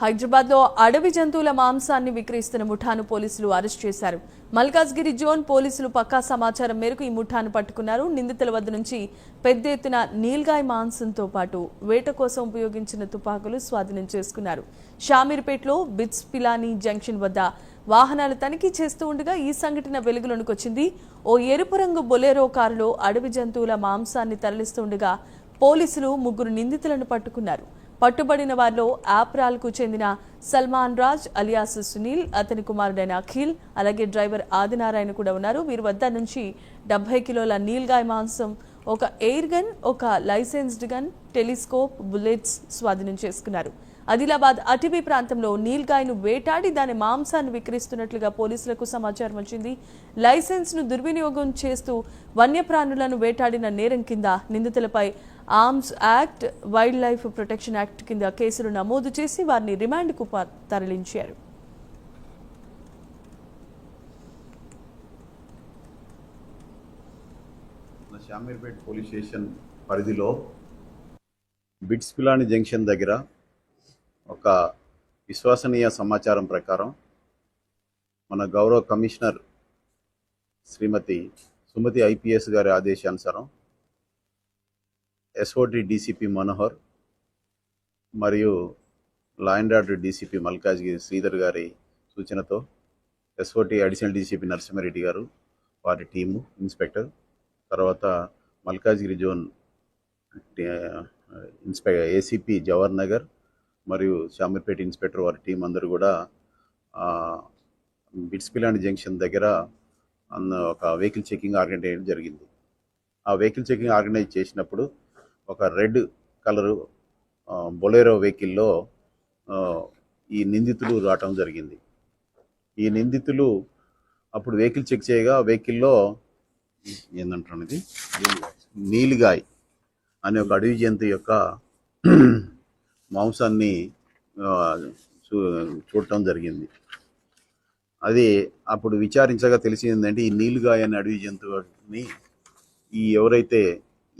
హైదరాబాద్లో అడవి జంతువుల మాంసాన్ని విక్రయిస్తున్న ముఠాను పోలీసులు అరెస్ట్ చేశారు. మల్కాజ్గిరి జోన్ పోలీసులు పక్కా సమాచారం మేరకు ఈ ముఠాను పట్టుకున్నారు. నిందితుల వద్ద నుంచి పెద్ద ఎత్తున నీల్గాయ్ మాంసంతో పాటు వేట కోసం ఉపయోగించిన తుపాకులు స్వాధీనం చేసుకున్నారు. షామీర్పేటలో బిట్స్ పిలానీ జంక్షన్ వద్ద వాహనాలు తనిఖీ చేస్తూ ఉండగా ఈ సంఘటన వెలుగులోకి వచ్చింది. ఓ ఎరుపు రంగు బొలెరో కారులో అడవి జంతువుల మాంసాన్ని తరలిస్తుండగా పోలీసులు 3 నిందితులను పట్టుకున్నారు. పట్టుబడిన వారిలో ఆప్రాల్కు చెందిన సల్మాన్ రాజ్ అలియాస్ సునీల్, అతని కుమారుడైన అఖిల్, అలాగే డ్రైవర్ ఆదినారాయణ కూడా ఉన్నారు. వీరి వద్ద నుంచి 70 కిలోల నీల్గాయ్ మాంసం, ఒక ఎయిర్ గన్, ఒక లైసెన్స్డ్ గన్, టెలిస్కోప్, బుల్లెట్స్ స్వాధీనం చేసుకున్నారు. ఆదిలాబాద్ అటవీ ప్రాంతంలో నీల్గాయ్ను వేటాడి దాని మాంసాన్ని విక్రయిస్తున్నట్లుగా పోలీసులకు సమాచారం వచ్చింది. లైసెన్స్ ను దుర్వినియోగం చేస్తూ వన్యప్రాణులను వేటాడిన నేరం కింద నిందితులపై arms act, wildlife protection act కింద కేసులు నమోదు చేసి వారిని రిమాండ్కు తరలించారు. షామీర్పేట్ పోలీస్ స్టేషన్ పరిధిలో బిట్స్ పిలానీ జంక్షన్ దగ్గర ఒక విశ్వసనీయ సమాచారం ప్రకారం మన గౌరవ కమిషనర్ శ్రీమతి సుమతి ఐపీఎస్ గారి ఆదేశానుసారం ఎస్ఓటి డీసీపీ మనోహర్ మరియు law and order DCP Malkajgiri Sridhar గారి సూచనతో ఎస్ఓటి అడిషనల్ డీసీపీ నరసింహారెడ్డి గారు, వారి టీము, ఇన్స్పెక్టర్, తర్వాత మల్కాజ్గిరి జోన్ ఏసీపీ జవహర్ నగర్ మరియు షామీర్పేట ఇన్స్పెక్టర్ వారి టీం అందరూ కూడా బిట్స్ పిలానీ జంక్షన్ దగ్గర ఒక వెహికల్ చెకింగ్ ఆర్గనైజ్ చేయడం జరిగింది. ఆ వెహికల్ చెకింగ్ ఆర్గనైజ్ చేసినప్పుడు ఒక రెడ్ కలరు బొలెరో వెహికల్లో ఈ నిందితులు రావటం జరిగింది. ఈ నిందితులు అప్పుడు వెహికల్ చెక్ చేయగా వెహికల్లో ఏంటంటారు, ఇది నీలిగాయ్ అనే ఒక అడవి జంతువు యొక్క మాంసాన్ని చూడటం జరిగింది. అది అప్పుడు విచారించగా తెలిసిందంటే ఈ నీలుగాయ్ అనే అడవి జంతువుని ఎవరైతే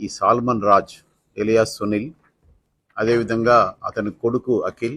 ఈ సల్మాన్ రాజ్ ఎలియాస్ సునీల్, అదేవిధంగా అతని కొడుకు అఖిల్,